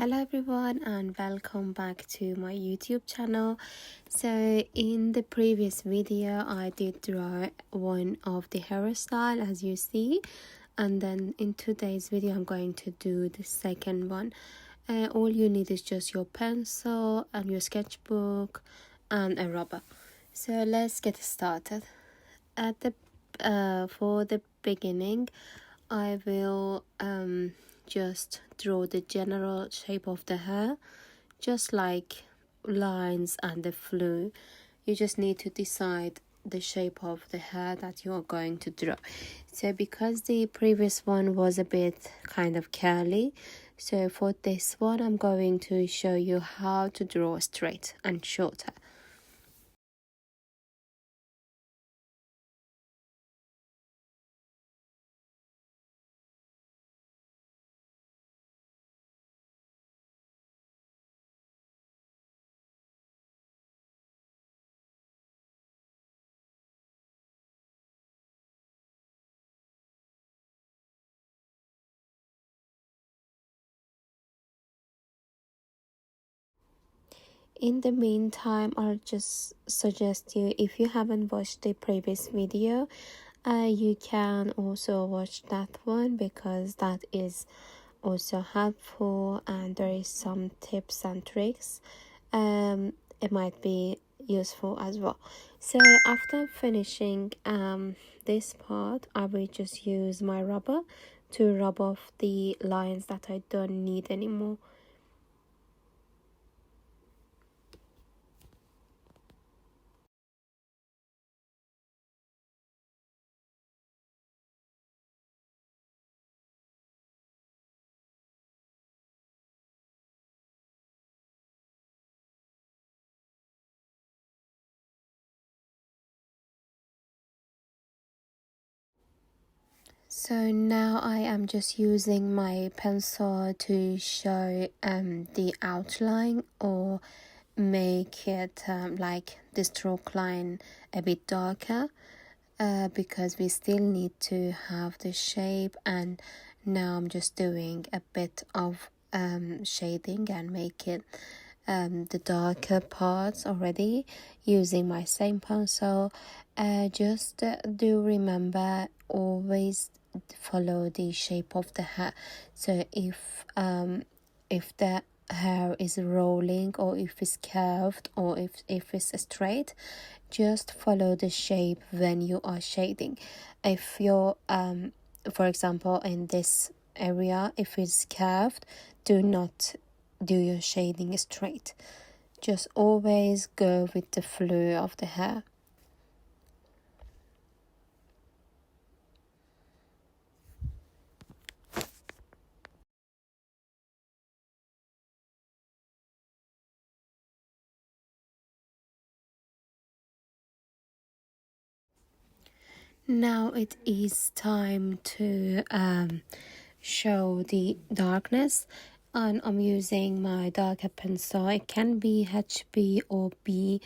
Hello everyone and welcome back to my YouTube channel. So in the previous video I did draw one of the hairstyle as you see, and then in today's video I'm going to do the second one. All you need is just your pencil and your sketchbook and a rubber. So let's get started. For the beginning I will just draw the general shape of the hair, just like lines and the flu. You just need to decide the shape of the hair that you are going to draw. So because the previous one was a bit kind of curly, so for this one I'm going to show you how to draw straight and short hair. In the meantime, I'll just suggest you, if you haven't watched the previous video, you can also watch that one because that is also helpful and there is some tips and tricks. It might be useful as well. So after finishing this part, I will just use my rubber to rub off the lines that I don't need anymore. So now I am just using my pencil to show the outline or make it like the stroke line a bit darker, because we still need to have the shape. And now I'm just doing a bit of shading and make it the darker parts already using my same pencil. Just do remember, always follow the shape of the hair. So if the hair is rolling, or if it's curved, or if it's straight, just follow the shape when you are shading. If you're for example in this area, if it's curved, do not do your shading straight. Just always go with the flow of the hair. Now it is time to show the darkness, and I'm using my darker pencil. It can be HB or B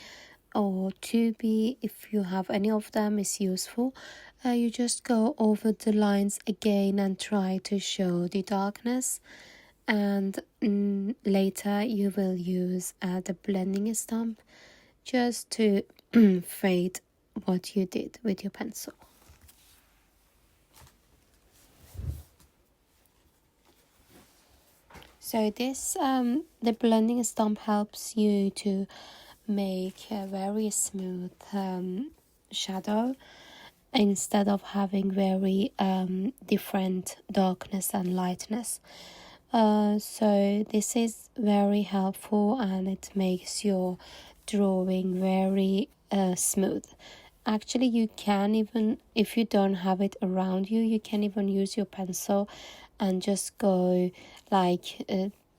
or 2B. If you have any of them, is useful. You just go over the lines again and try to show the darkness, and later you will use the blending stamp just to fade what you did with your pencil. So this the blending stamp helps you to make a very smooth shadow instead of having very different darkness and lightness. So this is very helpful and it makes your drawing very smooth. Actually, you can even, if you don't have it around you, you can even use your pencil and just go like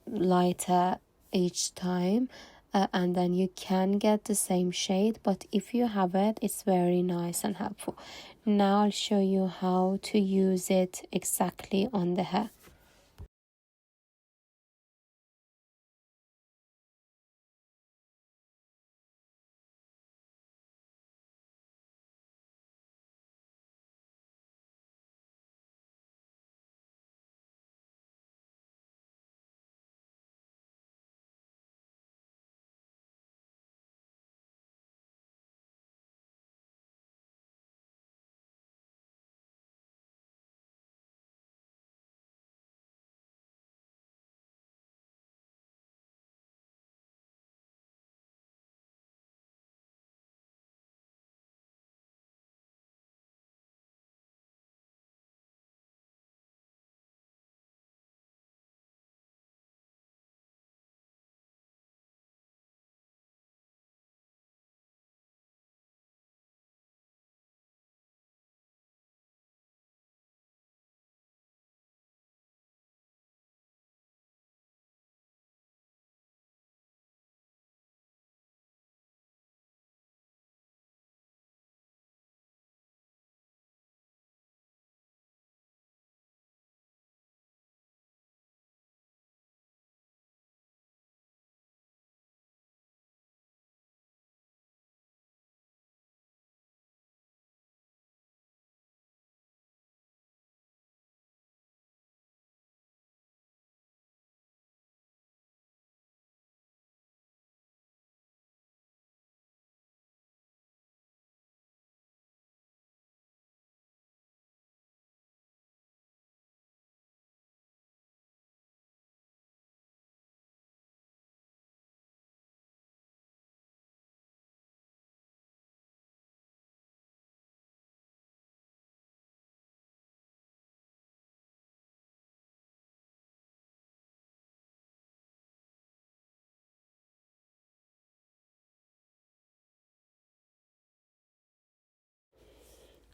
lighter each time, and then you can get the same shade. But if you have it, it's very nice and helpful. Now I'll show you how to use it exactly on the hair.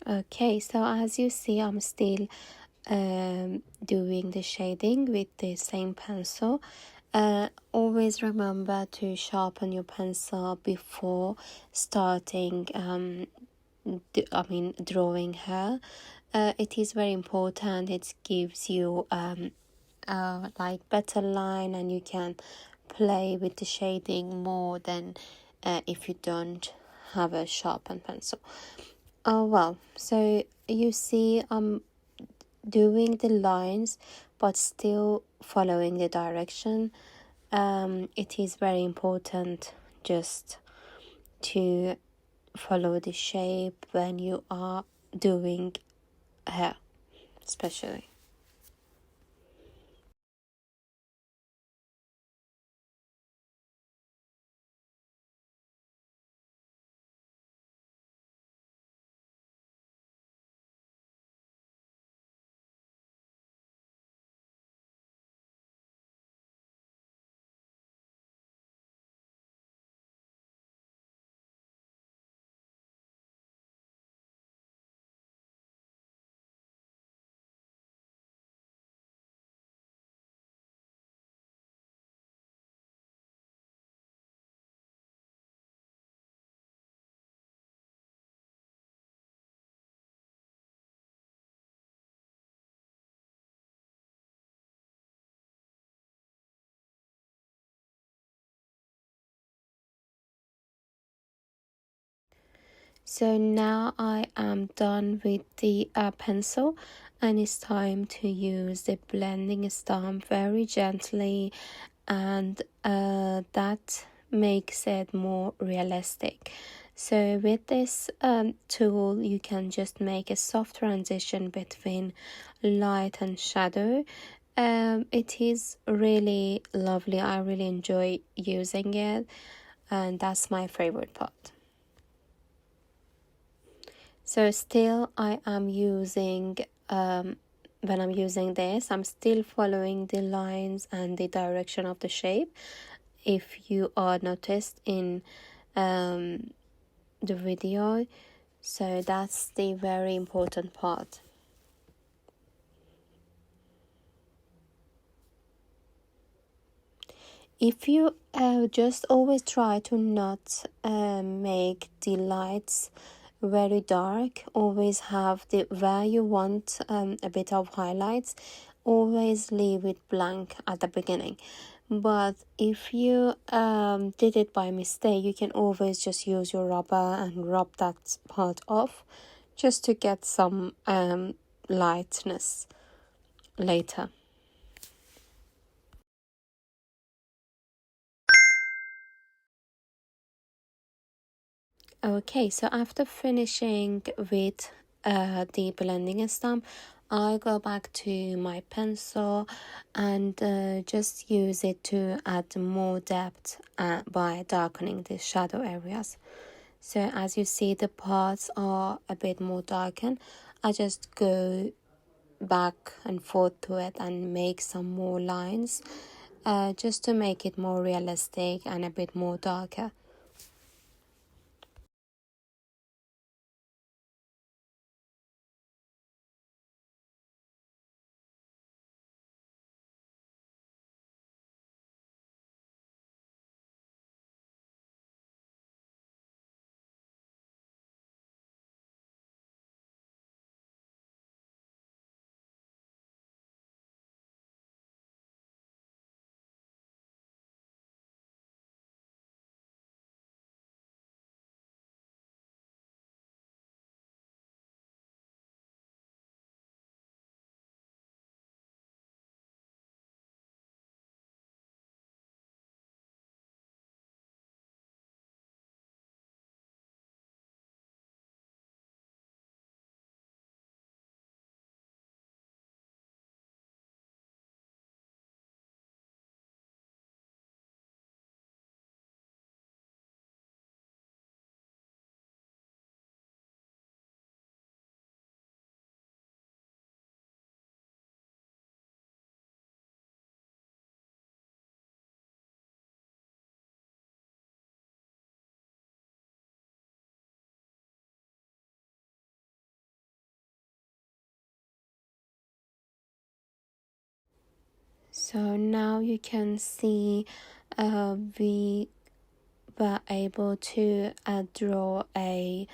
Okay, so as you see, I'm still doing the shading with the same pencil. Always remember to sharpen your pencil before starting drawing her. It is very important. It gives you like better line, and you can play with the shading more than if you don't have a sharpened pencil. Oh well, so you see I'm doing the lines but still following the direction. It is very important just to follow the shape when you are doing hair, especially. So now I am done with the pencil, and it's time to use the blending stamp very gently, and that makes it more realistic. So with this tool, you can just make a soft transition between light and shadow. It is really lovely. I really enjoy using it, and that's my favorite part. So still I am using when I'm using this, I'm still following the lines and the direction of the shape. If you are noticed in the video, so that's the very important part. If you just always try to not make the lights very dark, always have the where you want a bit of highlights, always leave it blank at the beginning. But if you did it by mistake, you can always just use your rubber and rub that part off just to get some lightness later. Okay, so after finishing with the blending stamp, I go back to my pencil and just use it to add more depth by darkening the shadow areas. So as you see, the parts are a bit more darkened. I just go back and forth to it and make some more lines just to make it more realistic and a bit more darker. So now you can see we were able to draw a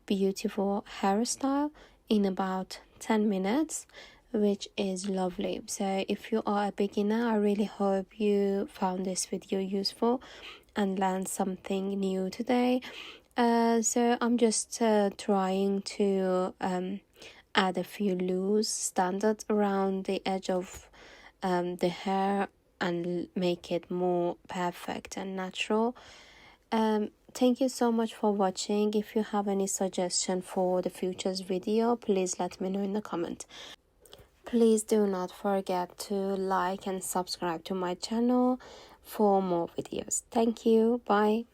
beautiful hairstyle in about 10 minutes, which is lovely. So if you are a beginner, I really hope you found this video useful and learned something new today. So I'm just trying to add a few loose standards around the edge of the hair and make it more perfect and natural. Thank you so much for watching. If you have any suggestion for the future's video, please let me know in the comment. Please do not forget to like and subscribe to my channel for more videos. Thank you. Bye.